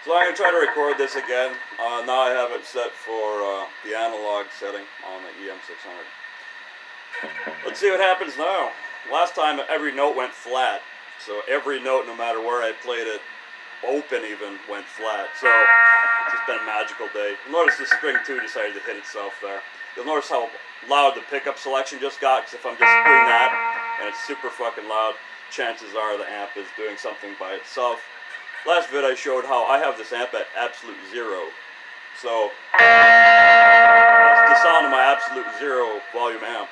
So I'm going to try to record this again. Now I have it set for the analog setting on the EM600. Let's see what happens now. Last time every note went flat. So every note, no matter where I played it, open even, went flat. So it's just been a magical day. You'll notice the string 2 decided to hit itself there. You'll notice how loud the pickup selection just got, because if I'm just doing that and it's super fucking loud, chances are the amp is doing something by itself. Last vid I showed how I have this amp at absolute 0. So that's the sound of my absolute 0 volume amp.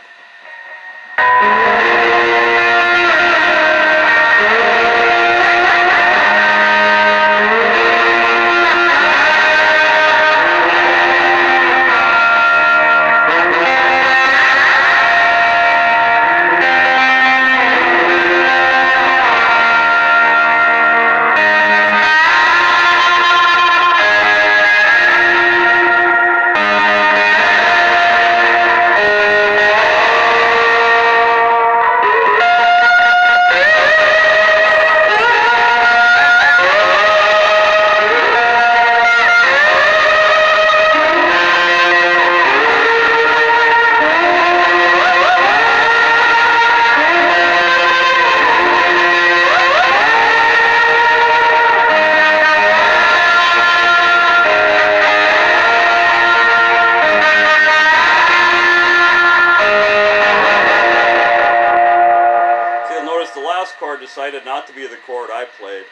Chord decided not to be the chord I played.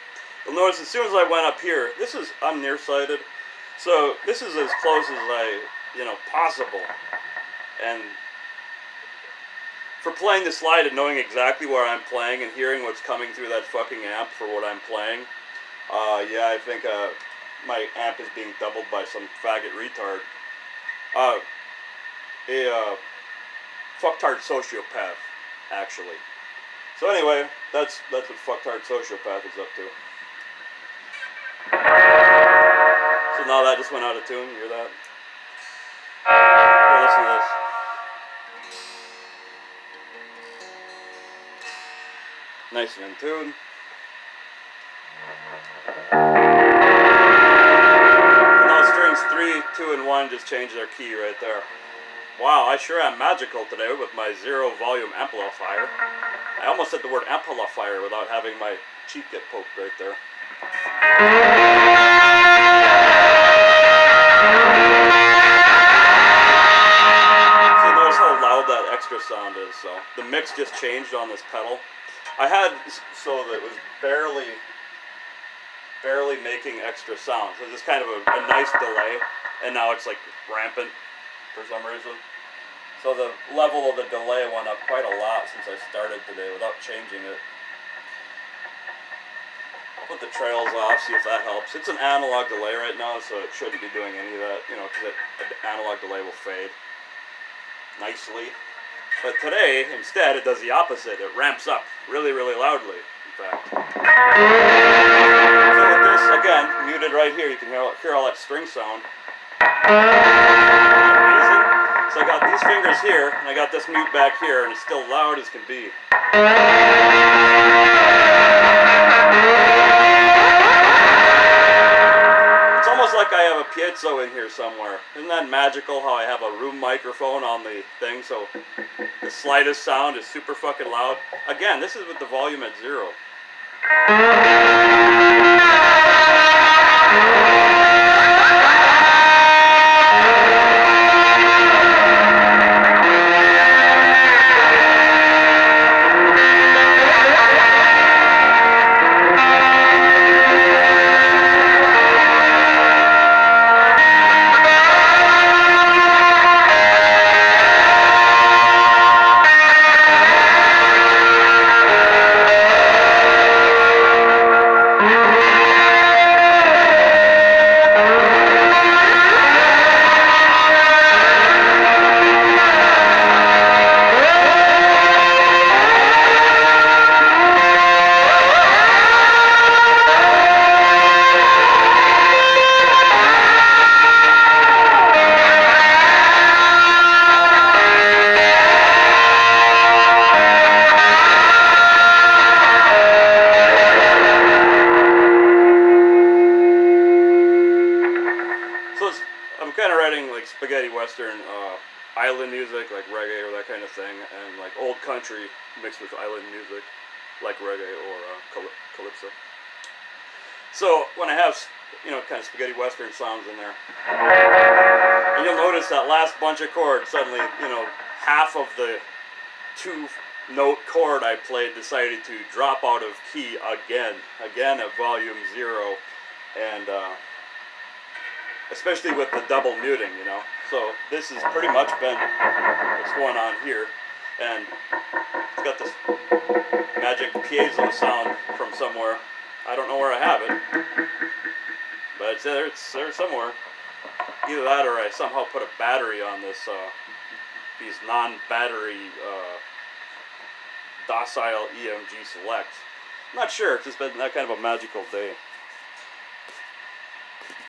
You'll notice as soon as I went up here, I'm nearsighted, so this is as close as possible. And for playing the slide and knowing exactly where I'm playing and hearing what's coming through that fucking amp for what I'm playing, yeah, I think my amp is being doubled by some faggot retard. A fucktard sociopath, actually. So anyway, that's what fucktard sociopath is up to. So now that just went out of tune, you hear that? Here, listen to this. Nice and in tune. And now strings 3, 2, and 1 just changed their key right there. Wow, I sure am magical today with my 0 volume amplifier. I almost said the word amplifier without having my cheek get poked right there. So notice how loud that extra sound is. So the mix just changed on this pedal. I had so that it was barely making extra sound. So just kind of a nice delay, and now it's like rampant for some reason. So the level of the delay went up quite a lot since I started today without changing it. I'll put the trails off, see if that helps. It's an analog delay right now, so it shouldn't be doing any of that, because the analog delay will fade nicely. But today, instead, it does the opposite. It ramps up really, really loudly, in fact. So with this, again, muted right here, you can hear all that string sound. So I got these fingers here, and I got this mute back here, and it's still loud as can be. It's almost like I have a piezo in here somewhere. Isn't that magical how I have a room microphone on the thing, so the slightest sound is super fucking loud? Again, this is with the volume at 0. writing like spaghetti western, island music like reggae or that kind of thing, and like old country mixed with island music like reggae or calypso. So when I have, you know, kind of spaghetti western sounds in there, and you'll notice that last bunch of chords, suddenly, you know, half of the 2-note chord I played decided to drop out of key again at volume 0, and especially with the double muting, you know. So this has pretty much been what's going on here, and it's got this magic piezo sound from somewhere. I don't know where I have it, but it's there somewhere. Either that or I somehow put a battery on this, these non-battery docile EMG selects. I'm not sure, it's just been that kind of a magical day.